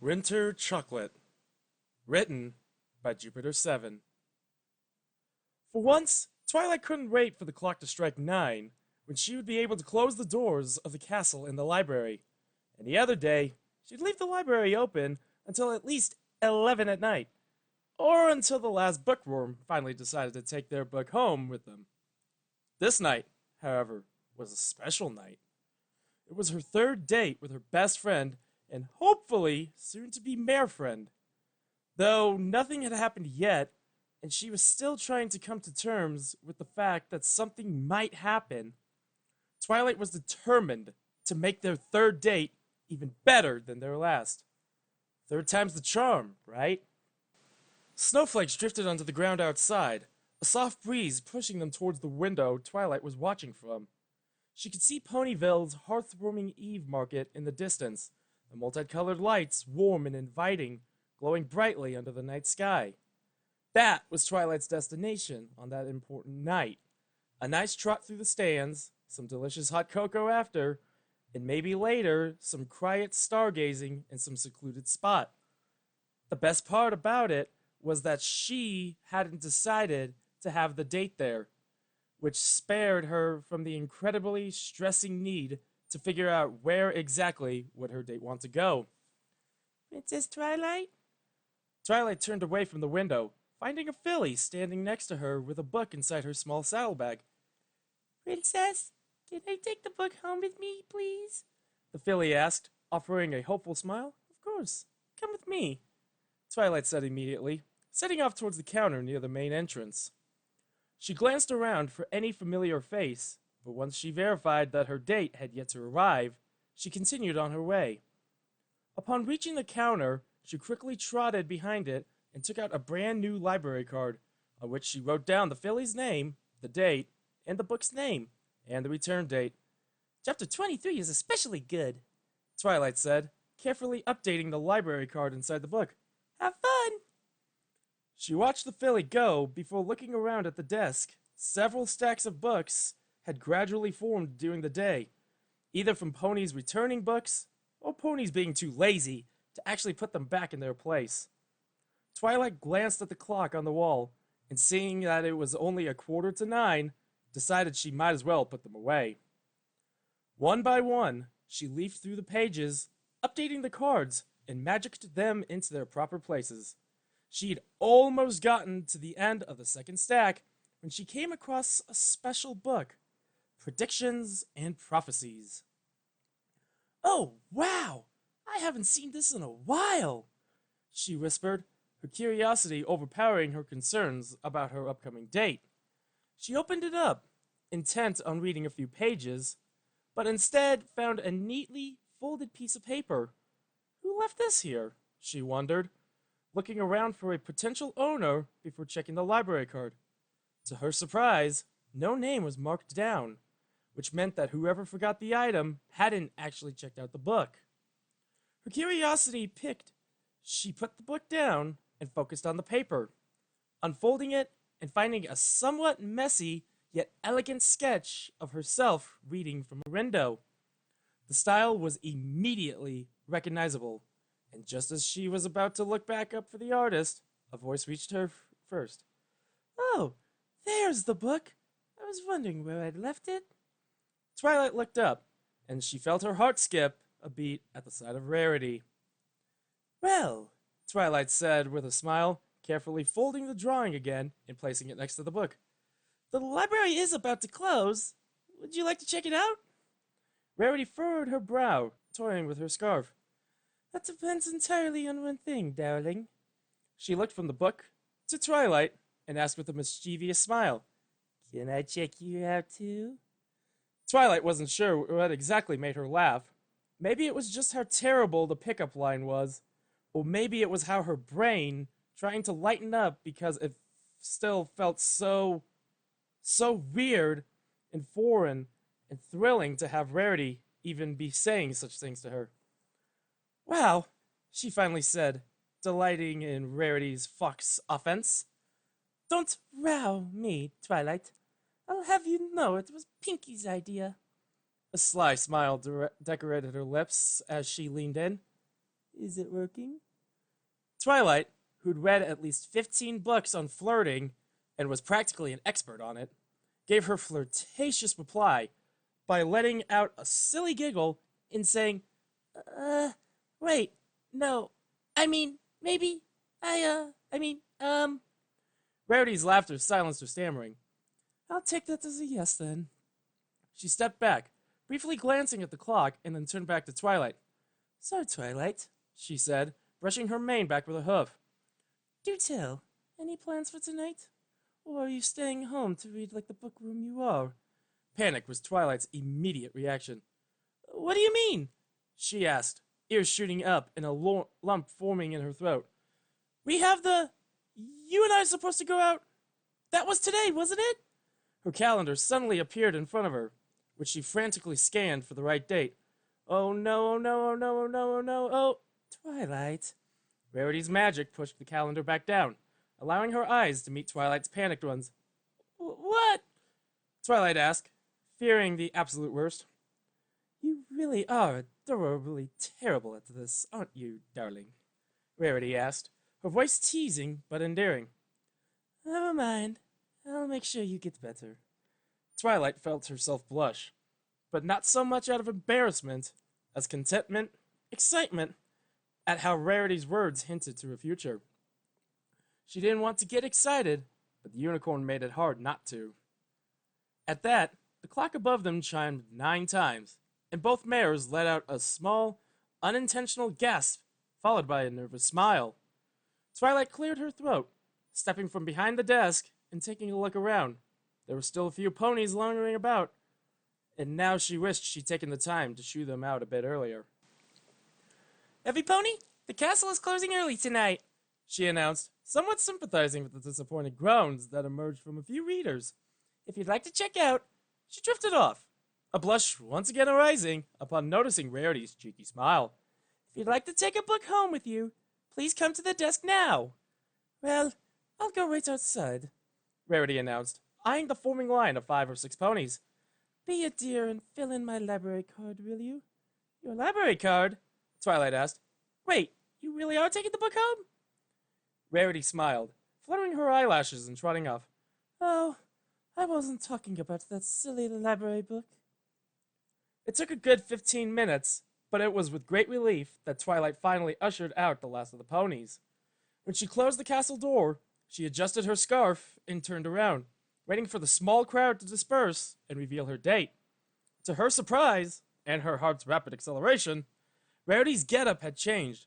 Winter Chocolate. Written by Jupiter7. For once, Twilight couldn't wait for the clock to strike 9, when she would be able to close the doors of the castle in the library. Any other day, she'd leave the library open until at least 11 at night, or until the last bookworm finally decided to take their book home with them. This night, however, was a special night. It was her third date with her best friend and hopefully soon-to-be-marefriend. Though nothing had happened yet, and she was still trying to come to terms with the fact that something might happen, Twilight was determined to make their third date even better than their last. Third time's the charm, right? Snowflakes drifted onto the ground outside, a soft breeze pushing them towards the window Twilight was watching from. She could see Ponyville's hearth-warming Eve market in the distance, the multicolored lights warm and inviting, glowing brightly under the night sky. That was Twilight's destination on that important night. A nice trot through the stands, some delicious hot cocoa after, and maybe later some quiet stargazing in some secluded spot. The best part about it was that she hadn't decided to have the date there, which spared her from the incredibly stressing need to figure out where exactly would her date want to go. Princess Twilight? Twilight turned away from the window, finding a filly standing next to her with a book inside her small saddlebag. Princess, can I take the book home with me, please? The filly asked, offering a hopeful smile. Of course, come with me, Twilight said immediately, setting off towards the counter near the main entrance. She glanced around for any familiar face, but once she verified that her date had yet to arrive, she continued on her way. Upon reaching the counter, she quickly trotted behind it and took out a brand new library card, on which she wrote down the filly's name, the date, and the book's name, and the return date. Chapter 23 is especially good, Twilight said, carefully updating the library card inside the book. Have fun! She watched the filly go before looking around at the desk. Several stacks of books had gradually formed during the day, either from ponies returning books or ponies being too lazy to actually put them back in their place. Twilight glanced at the clock on the wall, and seeing that it was only 8:45, decided she might as well put them away. One by one, she leafed through the pages, updating the cards, and magicked them into their proper places. She'd almost gotten to the end of the second stack when she came across a special book, Predictions and Prophecies. Oh, wow! I haven't seen this in a while, she whispered, her curiosity overpowering her concerns about her upcoming date. She opened it up, intent on reading a few pages, but instead found a neatly folded piece of paper. Who left this here? She wondered, looking around for a potential owner before checking the library card. To her surprise, no name was marked down, which meant that whoever forgot the item hadn't actually checked out the book. Her curiosity piqued. She put the book down and focused on the paper, unfolding it and finding a somewhat messy yet elegant sketch of herself reading from a window. The style was immediately recognizable, and just as she was about to look back up for the artist, a voice reached her first. Oh, there's the book. I was wondering where I'd left it. Twilight looked up, and she felt her heart skip a beat at the sight of Rarity. Well, Twilight said with a smile, carefully folding the drawing again and placing it next to the book. The library is about to close. Would you like to check it out? Rarity furrowed her brow, toying with her scarf. That depends entirely on one thing, darling. She looked from the book to Twilight and asked with a mischievous smile, Can I check you out too? Twilight wasn't sure what exactly made her laugh. Maybe it was just how terrible the pickup line was, or maybe it was how her brain, trying to lighten up because it still felt so weird and foreign and thrilling to have Rarity even be saying such things to her. Wow, she finally said, delighting in Rarity's fox offense. Don't row me, Twilight. I'll have you know it was Pinky's idea. A sly smile decorated her lips as she leaned in. Is it working? Twilight, who'd read at least 15 books on flirting and was practically an expert on it, gave her flirtatious reply by letting out a silly giggle and saying, wait, no, I mean, maybe, Rarity's laughter silenced her stammering. I'll take that as a yes then. She stepped back, briefly glancing at the clock, and then turned back to Twilight. So, Twilight, she said, brushing her mane back with a hoof. Do tell, any plans for tonight? Or are you staying home to read like the bookworm you are? Panic was Twilight's immediate reaction. What do you mean? She asked, ears shooting up and a lump forming in her throat. We have You and I are supposed to go out? That was today, wasn't it? Her calendar suddenly appeared in front of her, which she frantically scanned for the right date. Oh no, oh no, oh no, oh no, oh no, oh, Twilight. Rarity's magic pushed the calendar back down, allowing her eyes to meet Twilight's panicked ones. What? Twilight asked, fearing the absolute worst. You really are adorably terrible at this, aren't you, darling? Rarity asked, her voice teasing but endearing. Never mind. I'll make sure you get better. Twilight felt herself blush, but not so much out of embarrassment as contentment, excitement at how Rarity's words hinted to her future. She didn't want to get excited, but the unicorn made it hard not to. At that, the clock above them chimed 9 times, and both mares let out a small, unintentional gasp, followed by a nervous smile. Twilight cleared her throat, stepping from behind the desk and taking a look around. There were still a few ponies lingering about, and now she wished she'd taken the time to shoo them out a bit earlier. Every pony, the castle is closing early tonight, she announced, somewhat sympathizing with the disappointed groans that emerged from a few readers. If you'd like to check out, she drifted off, a blush once again arising upon noticing Rarity's cheeky smile. If you'd like to take a book home with you, please come to the desk now. Well, I'll go right outside, Rarity announced, eyeing the forming line of 5 or 6 ponies. Be a dear and fill in my library card, will you? Your library card? Twilight asked. Wait, you really are taking the book home? Rarity smiled, fluttering her eyelashes and trotting off. Oh, I wasn't talking about that silly library book. It took a good 15 minutes, but it was with great relief that Twilight finally ushered out the last of the ponies. When she closed the castle door, she adjusted her scarf and turned around, waiting for the small crowd to disperse and reveal her date. To her surprise, and her heart's rapid acceleration, Rarity's getup had changed.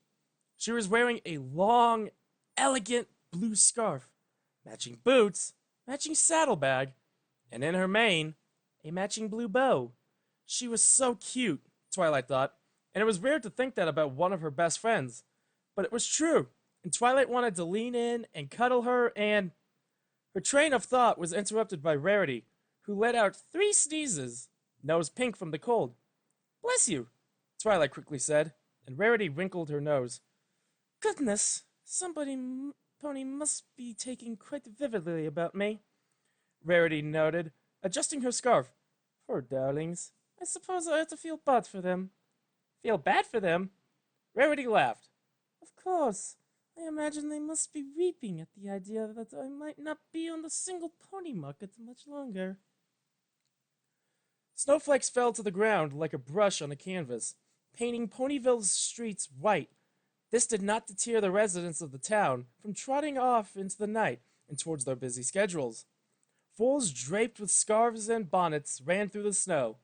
She was wearing a long, elegant blue scarf, matching boots, matching saddlebag, and in her mane, a matching blue bow. She was so cute, Twilight thought, and it was weird to think that about one of her best friends. But it was true, and Twilight wanted to lean in and cuddle her, and... Her train of thought was interrupted by Rarity, who let out 3 sneezes, nose pink from the cold. Bless you, Twilight quickly said, and Rarity wrinkled her nose. Goodness, pony must be taking quite vividly about me, Rarity noted, adjusting her scarf. Poor darlings, I suppose I have to feel bad for them. Feel bad for them? Rarity laughed. Of course. I imagine they must be weeping at the idea that I might not be on the single pony market much longer. Snowflakes fell to the ground like a brush on a canvas, painting Ponyville's streets white. This did not deter the residents of the town from trotting off into the night and towards their busy schedules. Foals draped with scarves and bonnets ran through the snow,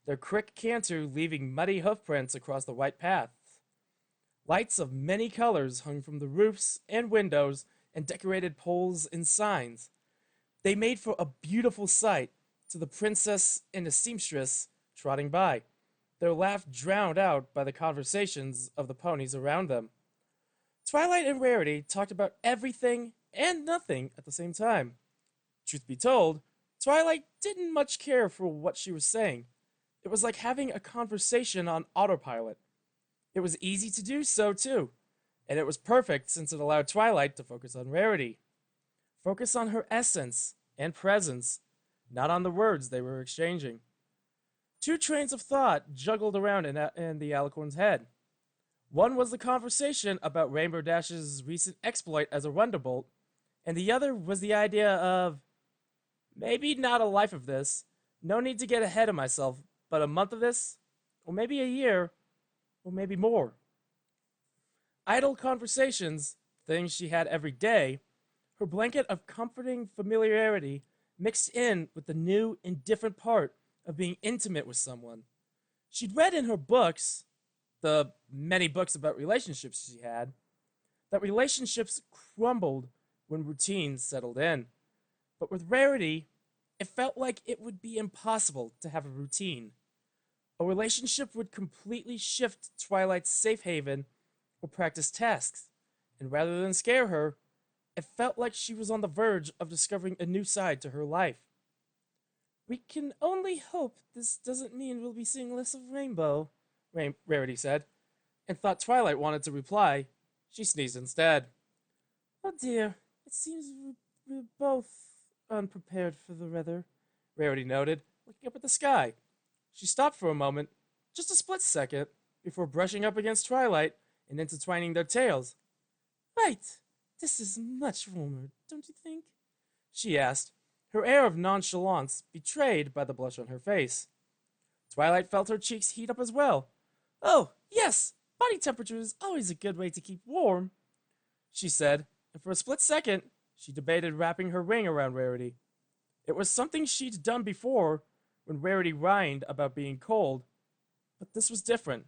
their quick canter leaving muddy hoofprints across the white path. Lights of many colors hung from the roofs and windows and decorated poles and signs. They made for a beautiful sight to the princess and the seamstress trotting by, their laugh drowned out by the conversations of the ponies around them. Twilight and Rarity talked about everything and nothing at the same time. Truth be told, Twilight didn't much care for what she was saying. It was like having a conversation on autopilot. It was easy to do so, too, and it was perfect since it allowed Twilight to focus on Rarity. Focus on her essence and presence, not on the words they were exchanging. 2 trains of thought juggled around in the alicorn's head. One was the conversation about Rainbow Dash's recent exploit as a Wonderbolt, and the other was the idea of maybe not a life of this, no need to get ahead of myself, but a month of this, or maybe a year, or maybe more. Idle conversations, things she had every day, her blanket of comforting familiarity mixed in with the new and different part of being intimate with someone. She'd read in her books, the many books about relationships she had, that relationships crumbled when routines settled in. But with Rarity, it felt like it would be impossible to have a routine. A relationship would completely shift Twilight's safe haven or practice tasks, and rather than scare her, it felt like she was on the verge of discovering a new side to her life. We can only hope this doesn't mean we'll be seeing less of Rainbow, Rarity said, and thought Twilight wanted to reply. She sneezed instead. Oh dear, it seems we're both unprepared for the weather, Rarity noted, looking up at the sky. She stopped for a moment, just a split second, before brushing up against Twilight and intertwining their tails. Right, this is much warmer, don't you think? She asked, her air of nonchalance betrayed by the blush on her face. Twilight felt her cheeks heat up as well. Oh, yes, body temperature is always a good way to keep warm, she said, and for a split second, she debated wrapping her ring around Rarity. It was something she'd done before when Rarity whined about being cold, but this was different.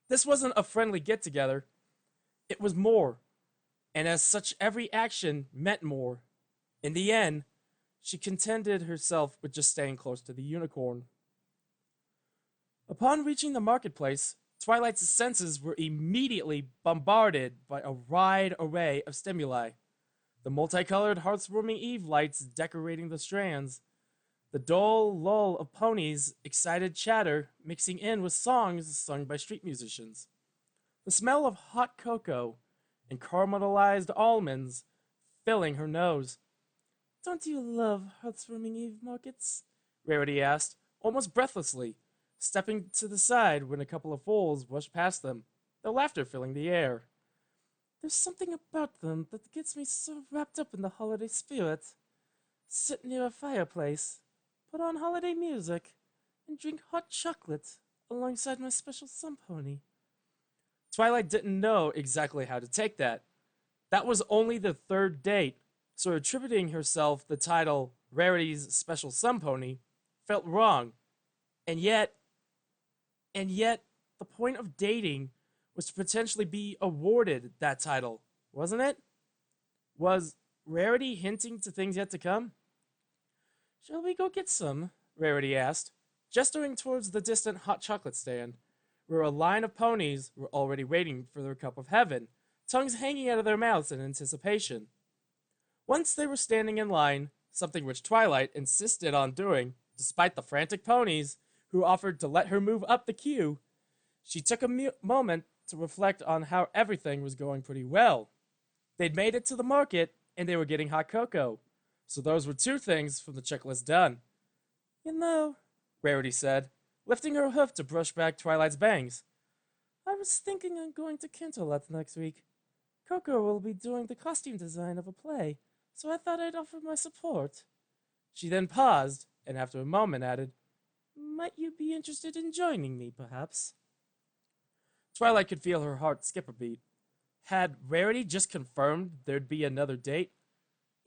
This wasn't a friendly get together, it was more, and as such, every action meant more. In the end, she contented herself with just staying close to the unicorn. Upon reaching the marketplace, Twilight's senses were immediately bombarded by a wide array of stimuli. The multicolored heartwarming Eve lights decorating the strands, the dull lull of ponies' excited chatter mixing in with songs sung by street musicians, the smell of hot cocoa and caramelized almonds filling her nose. Don't you love heartwarming Eve markets? Rarity asked, almost breathlessly, stepping to the side when a couple of fools brushed past them, their laughter filling the air. There's something about them that gets me so wrapped up in the holiday spirit. Sit near a fireplace, put on holiday music, and drink hot chocolate alongside my special sun pony. Twilight didn't know exactly how to take that. That was only the third date, so attributing herself the title Rarity's special sun pony felt wrong. And yet, the point of dating was to potentially be awarded that title, wasn't it? Was Rarity hinting to things yet to come? Shall we go get some? Rarity asked, gesturing towards the distant hot chocolate stand, where a line of ponies were already waiting for their cup of heaven, tongues hanging out of their mouths in anticipation. Once they were standing in line, something which Twilight insisted on doing, despite the frantic ponies who offered to let her move up the queue, she took a moment to reflect on how everything was going pretty well. They'd made it to the market, and they were getting hot cocoa. So those were two things from the checklist done. You know, Rarity said, lifting her hoof to brush back Twilight's bangs. I was thinking of going to Canterlot next week. Coco will be doing the costume design of a play, so I thought I'd offer my support. She then paused, and after a moment added, Might you be interested in joining me, perhaps? Twilight could feel her heart skip a beat. Had Rarity just confirmed there'd be another date?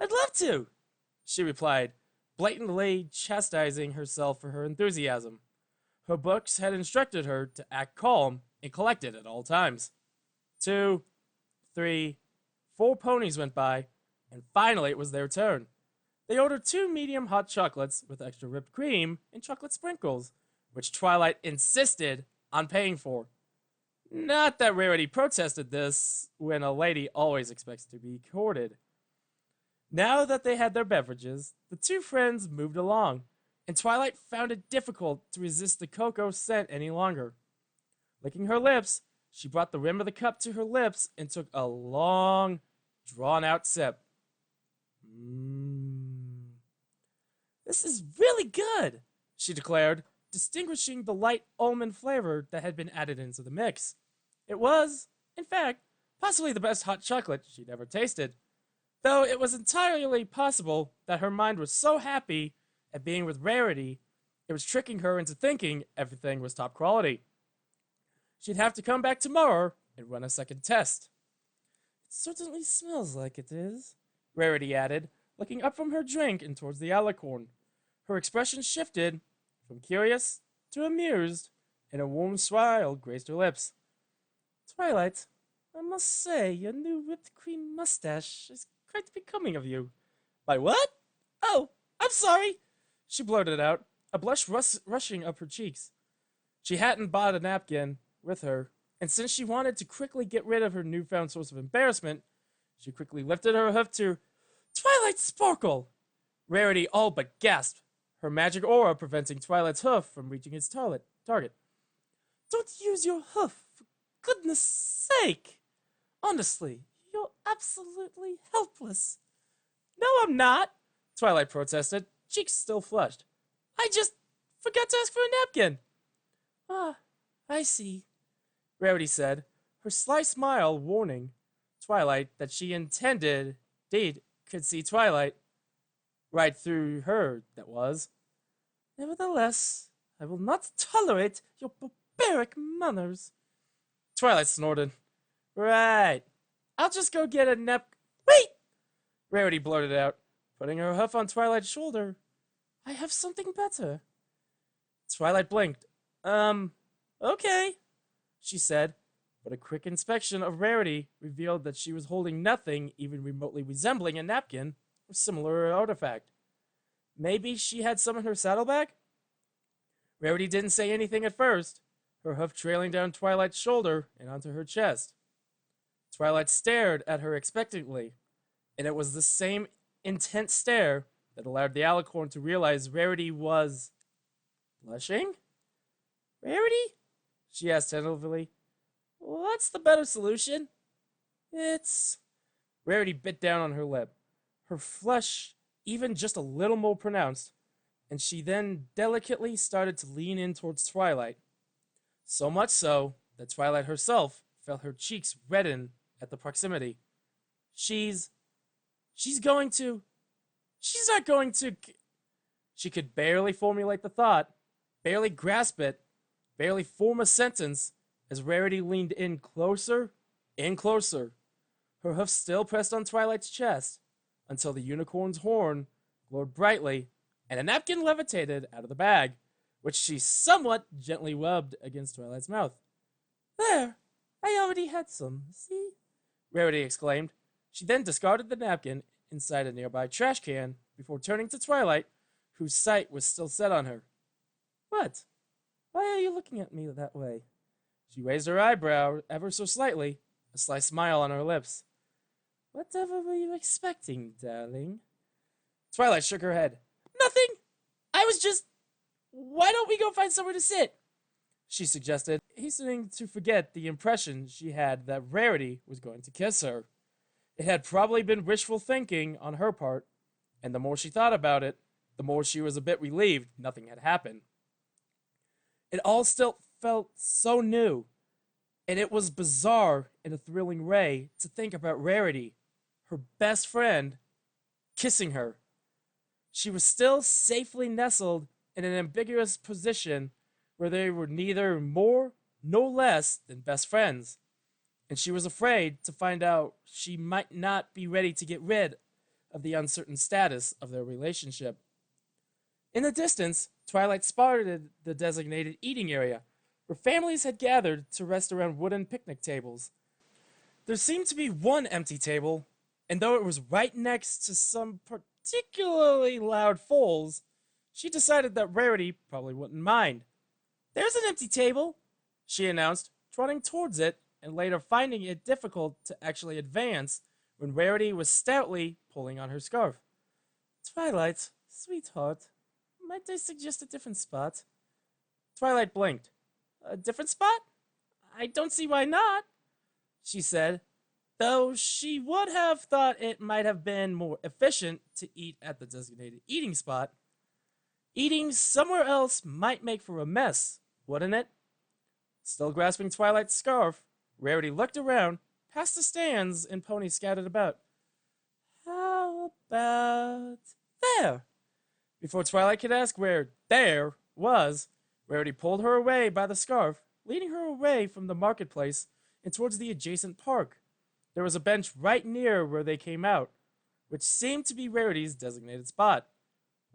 I'd love to, she replied, blatantly chastising herself for her enthusiasm. Her books had instructed her to act calm and collected at all times. 2, 3, 4 ponies went by, and finally it was their turn. They ordered 2 medium hot chocolates with extra whipped cream and chocolate sprinkles, which Twilight insisted on paying for. Not that Rarity protested this, when a lady always expects to be courted. Now that they had their beverages, the two friends moved along, and Twilight found it difficult to resist the cocoa scent any longer. Licking her lips, she brought the rim of the cup to her lips and took a long, drawn-out sip. This is really good, she declared, distinguishing the light almond flavor that had been added into the mix. It was, in fact, possibly the best hot chocolate she'd ever tasted, though it was entirely possible that her mind was so happy at being with Rarity, it was tricking her into thinking everything was top quality. She'd have to come back tomorrow and run a second test. It certainly smells like it is, Rarity added, looking up from her drink and towards the alicorn. Her expression shifted from curious to amused, and a warm smile graced her lips. Twilight, I must say your new whipped cream mustache is quite becoming of you. My what? Oh, I'm sorry, she blurted out, a blush rushing up her cheeks. She hadn't bought a napkin with her, and since she wanted to quickly get rid of her newfound source of embarrassment, she quickly lifted her hoof to Twilight Sparkle! Rarity all but gasped, her magic aura preventing Twilight's hoof from reaching its target. Don't use your hoof, for goodness sake! Honestly, you're absolutely helpless. No, I'm not, Twilight protested, cheeks still flushed. I just forgot to ask for a napkin. Ah, I see, Rarity said, her sly smile warning Twilight that she indeed could see Twilight right through her, that was. Nevertheless, I will not tolerate your barbaric manners. Twilight snorted. Right. I'll just go get a Wait! Rarity blurted out, putting her hoof on Twilight's shoulder. I have something better. Twilight blinked. Okay, she said, but a quick inspection of Rarity revealed that she was holding nothing even remotely resembling a napkin or similar artifact. Maybe she had some in her saddlebag? Rarity didn't say anything at first, her hoof trailing down Twilight's shoulder and onto her chest. Twilight stared at her expectantly, and it was the same intense stare that allowed the alicorn to realize Rarity was blushing? Rarity? She asked tentatively. What's the better solution? It's... Rarity bit down on her lip, her flush even just a little more pronounced, and she then delicately started to lean in towards Twilight. So much so that Twilight herself felt her cheeks redden at the proximity. She's not going to... She could barely formulate the thought, barely grasp it, barely form a sentence as Rarity leaned in closer and closer, her hoof still pressed on Twilight's chest, until the unicorn's horn glowed brightly and a napkin levitated out of the bag, which she somewhat gently rubbed against Twilight's mouth. There! I already had some, see? Rarity exclaimed. She then discarded the napkin inside a nearby trash can before turning to Twilight, whose sight was still set on her. What? Why are you looking at me that way? She raised her eyebrow ever so slightly, a sly smile on her lips. Whatever were you expecting, darling? Twilight shook her head. Nothing! I was just... Why don't we go find somewhere to sit? She suggested, hastening to forget the impression she had that Rarity was going to kiss her. It had probably been wishful thinking on her part, and the more she thought about it, the more she was a bit relieved nothing had happened. It all still felt so new, and it was bizarre in a thrilling way to think about Rarity, her best friend, kissing her. She was still safely nestled in an ambiguous position where they were neither more nor less than best friends, and she was afraid to find out she might not be ready to get rid of the uncertain status of their relationship. In the distance, Twilight spotted the designated eating area, where families had gathered to rest around wooden picnic tables. There seemed to be one empty table, and though it was right next to some particularly loud foals, she decided that Rarity probably wouldn't mind. There's an empty table, she announced, trotting towards it and later finding it difficult to actually advance when Rarity was stoutly pulling on her scarf. Twilight, sweetheart, might I suggest a different spot? Twilight blinked. A different spot? I don't see why not, she said, though she would have thought it might have been more efficient to eat at the designated eating spot. Eating somewhere else might make for a mess, wouldn't it? Still grasping Twilight's scarf, Rarity looked around, past the stands and ponies scattered about. How about there? Before Twilight could ask where there was, Rarity pulled her away by the scarf, leading her away from the marketplace and towards the adjacent park. There was a bench right near where they came out, which seemed to be Rarity's designated spot.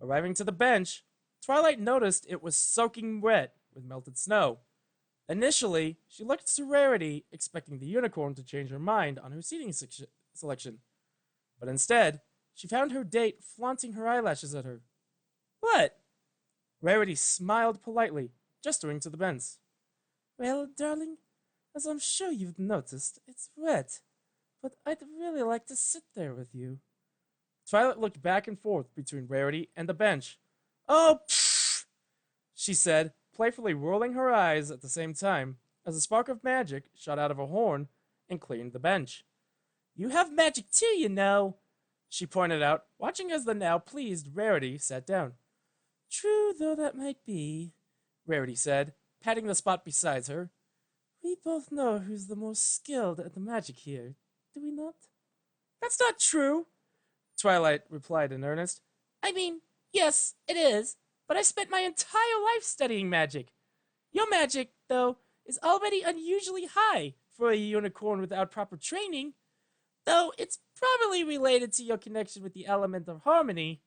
Arriving to the bench, Twilight noticed it was soaking wet with melted snow. Initially, she looked to Rarity, expecting the unicorn to change her mind on her seating selection. But instead, she found her date flaunting her eyelashes at her. What? Rarity smiled politely, gesturing to the bench. Well, darling, as I'm sure you've noticed, it's wet, but I'd really like to sit there with you. Twilight looked back and forth between Rarity and the bench. Oh, pfft, she said, playfully rolling her eyes at the same time as a spark of magic shot out of a horn and cleaned the bench. You have magic too, you know, she pointed out, watching as the now pleased Rarity sat down. True though that might be, Rarity said, patting the spot beside her. We both know who's the most skilled at the magic here, do we not? That's not true, Twilight replied in earnest. I mean, yes, it is, but I spent my entire life studying magic. Your magic, though, is already unusually high for a unicorn without proper training, though it's probably related to your connection with the element of harmony,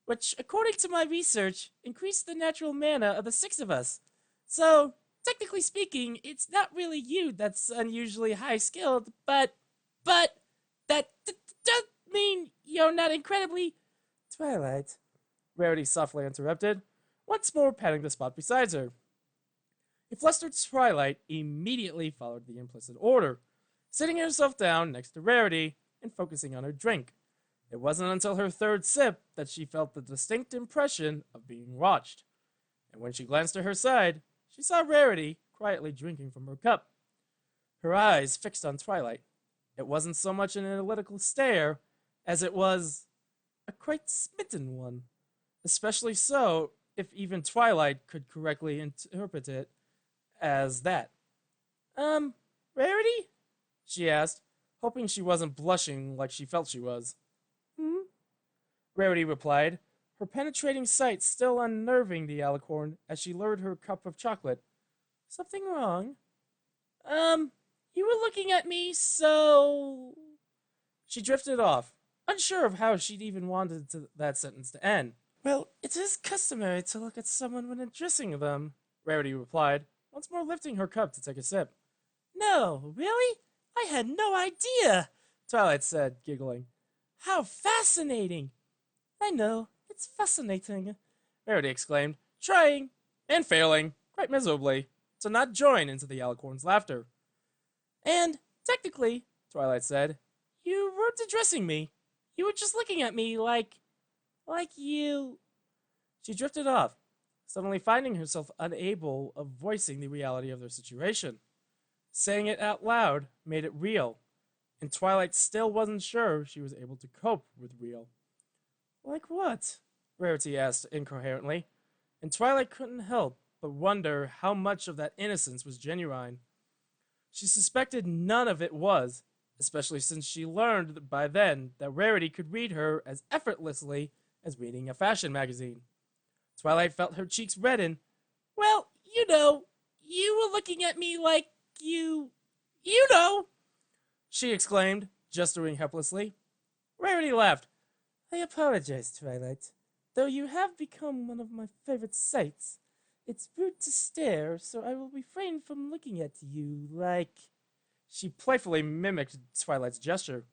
which, according to my research, increased the natural mana of the six of us. So, technically speaking, it's not really you that's unusually high skilled, but that does mean you're not incredibly... Twilight, Rarity softly interrupted, once more patting the spot beside her. A flustered Twilight immediately followed the implicit order, sitting herself down next to Rarity and focusing on her drink. It wasn't until her third sip that she felt the distinct impression of being watched, and when she glanced to her side, she saw Rarity quietly drinking from her cup. Her eyes fixed on Twilight. It wasn't so much an analytical stare as it was a quite smitten one, especially so if even Twilight could correctly interpret it as that. Rarity? She asked, hoping she wasn't blushing like she felt she was. Rarity replied, her penetrating sight still unnerving the alicorn as she lured her cup of chocolate. Something wrong? You were looking at me, so... She drifted off, unsure of how she'd even wanted that sentence to end. Well, it is customary to look at someone when addressing them, Rarity replied, once more lifting her cup to take a sip. No, really? I had no idea, Twilight said, giggling. How fascinating! I know, it's fascinating, Rarity exclaimed, trying, and failing, quite miserably, to not join into the alicorn's laughter. And, technically, Twilight said, you weren't addressing me. You were just looking at me like you... She drifted off, suddenly finding herself unable of voicing the reality of their situation. Saying it out loud made it real, and Twilight still wasn't sure she was able to cope with real. Like what? Rarity asked incoherently, and Twilight couldn't help but wonder how much of that innocence was genuine. She suspected none of it was, especially since she learned by then that Rarity could read her as effortlessly as reading a fashion magazine. Twilight felt her cheeks redden. Well, you know, you were looking at me like you know, she exclaimed, gesturing helplessly. Rarity laughed. I apologize, Twilight. Though you have become one of my favorite sights, it's rude to stare, so I will refrain from looking at you like... She playfully mimicked Twilight's gesture.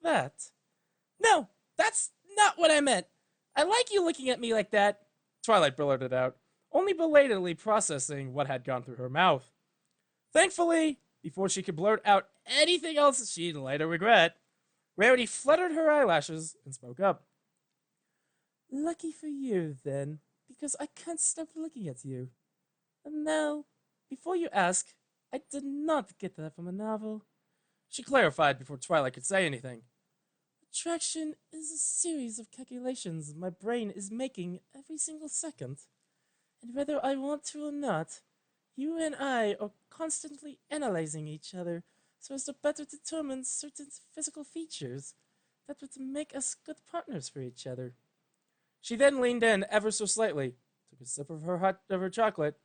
That? No, that's not what I meant. I like you looking at me like that, Twilight blurted out, only belatedly processing what had gone through her mouth. Thankfully, before she could blurt out anything else she'd later regret, Rarity fluttered her eyelashes and spoke up. Lucky for you, then, because I can't stop looking at you. And now, before you ask, I did not get that from a novel. She clarified before Twilight could say anything. Attraction is a series of calculations my brain is making every single second. And whether I want to or not, You and I are constantly analyzing each other so as to better determine certain physical features that would make us good partners for each other. She then leaned in ever so slightly, took a sip of her chocolate,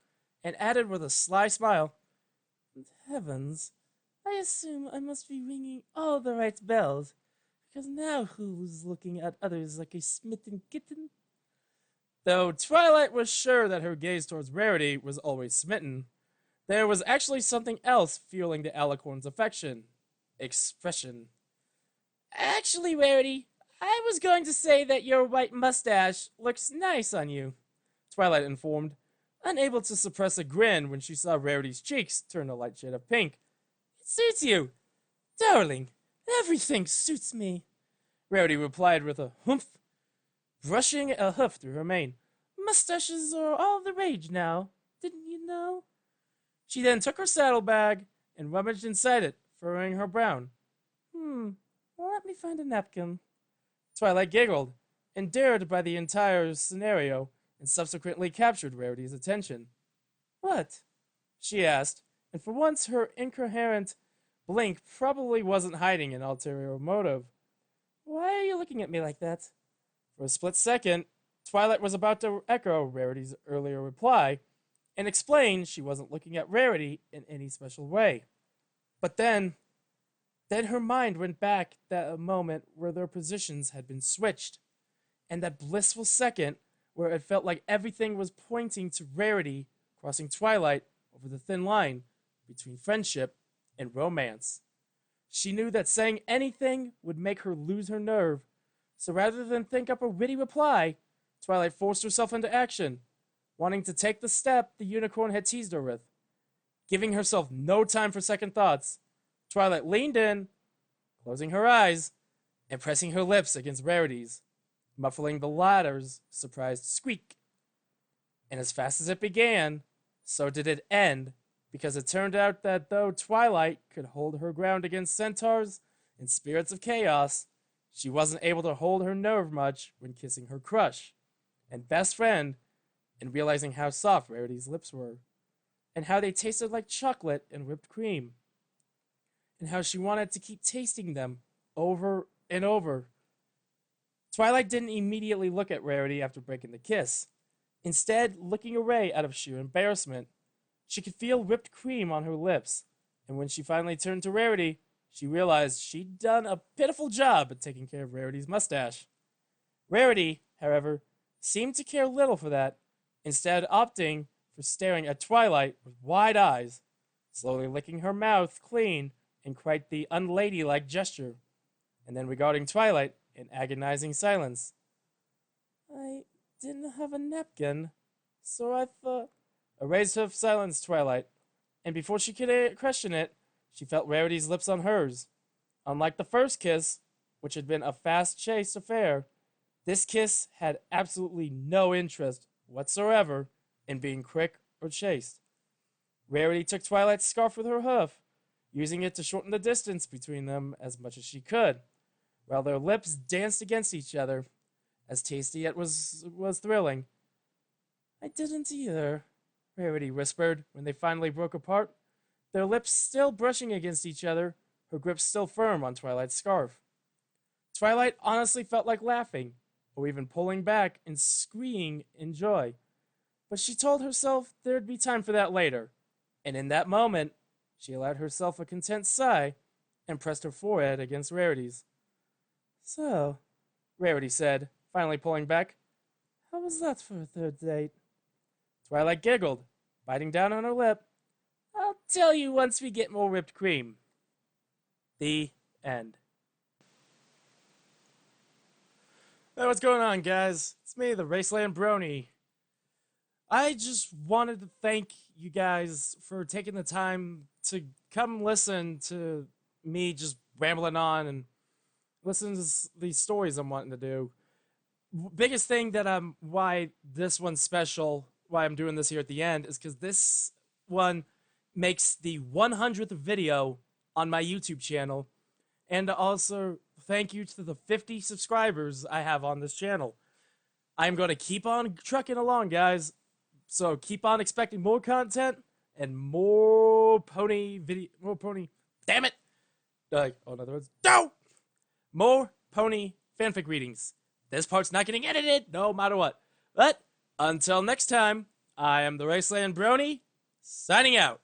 and added with a sly smile, Heavens, I assume I must be ringing all the right bells, because now who's looking at others like a smitten kitten? Though Twilight was sure that her gaze towards Rarity was always smitten, there was actually something else fueling the alicorn's affection. Expression. Actually, Rarity, I was going to say that your white mustache looks nice on you, Twilight informed, unable to suppress a grin when she saw Rarity's cheeks turn a light shade of pink. It suits you. Darling, everything suits me, Rarity replied with a humph, brushing a hoof through her mane. Mustaches are all the rage now, didn't you know? She then took her saddlebag and rummaged inside it, furrowing her brow. Let me find a napkin. Twilight giggled, endeared by the entire scenario, and subsequently captured Rarity's attention. What? She asked, and for once her incoherent blink probably wasn't hiding an ulterior motive. Why are you looking at me like that? For a split second, Twilight was about to echo Rarity's earlier reply and explain she wasn't looking at Rarity in any special way. But then her mind went back that moment where their positions had been switched, and that blissful second where it felt like everything was pointing to Rarity crossing Twilight over the thin line between friendship and romance. She knew that saying anything would make her lose her nerve, so rather than think up a witty reply, Twilight forced herself into action, wanting to take the step the unicorn had teased her with. Giving herself no time for second thoughts, Twilight leaned in, closing her eyes, and pressing her lips against Rarity's, muffling the latter's surprised squeak. And as fast as it began, so did it end, because it turned out that though Twilight could hold her ground against centaurs and spirits of chaos, she wasn't able to hold her nerve much when kissing her crush and best friend and realizing how soft Rarity's lips were, and how they tasted like chocolate and whipped cream, and how she wanted to keep tasting them over and over. Twilight didn't immediately look at Rarity after breaking the kiss, instead looking away out of sheer embarrassment. She could feel whipped cream on her lips, and when she finally turned to Rarity, she realized she'd done a pitiful job at taking care of Rarity's mustache. Rarity, however, seemed to care little for that, instead opting for staring at Twilight with wide eyes, slowly licking her mouth clean in quite the unladylike gesture, and then regarding Twilight in agonizing silence. I didn't have a napkin, so I thought... A raised hoof silenced Twilight, and before she could question it, she felt Rarity's lips on hers. Unlike the first kiss, which had been a fast-chased affair, this kiss had absolutely no interest whatsoever in being quick or chaste. Rarity took Twilight's scarf with her hoof, using it to shorten the distance between them as much as she could, while their lips danced against each other, as tasty it was thrilling. I didn't either, Rarity whispered when they finally broke apart, their lips still brushing against each other, her grip still firm on Twilight's scarf. Twilight honestly felt like laughing, or even pulling back and screaming in joy, but she told herself there'd be time for that later, and in that moment, she allowed herself a content sigh and pressed her forehead against Rarity's. So, Rarity said, finally pulling back, how was that for a third date? Twilight giggled, biting down on her lip. I'll tell you once we get more whipped cream. The end. Hey, what's going on, guys? It's me, the Wasteland Brony. I just wanted to thank you guys for taking the time to come listen to me just rambling on and listen to these stories I'm wanting to do. Biggest thing that why this one's special, why I'm doing this here at the end, is because this one makes the 100th video on my YouTube channel, and also thank you to the 50 subscribers I have on this channel. I'm going to keep on trucking along, guys, so keep on expecting more content, and more pony video, more pony. Damn it! In other words, no, more pony fanfic readings. This part's not getting edited, no matter what. But until next time, I am the Wasteland Brony, signing out.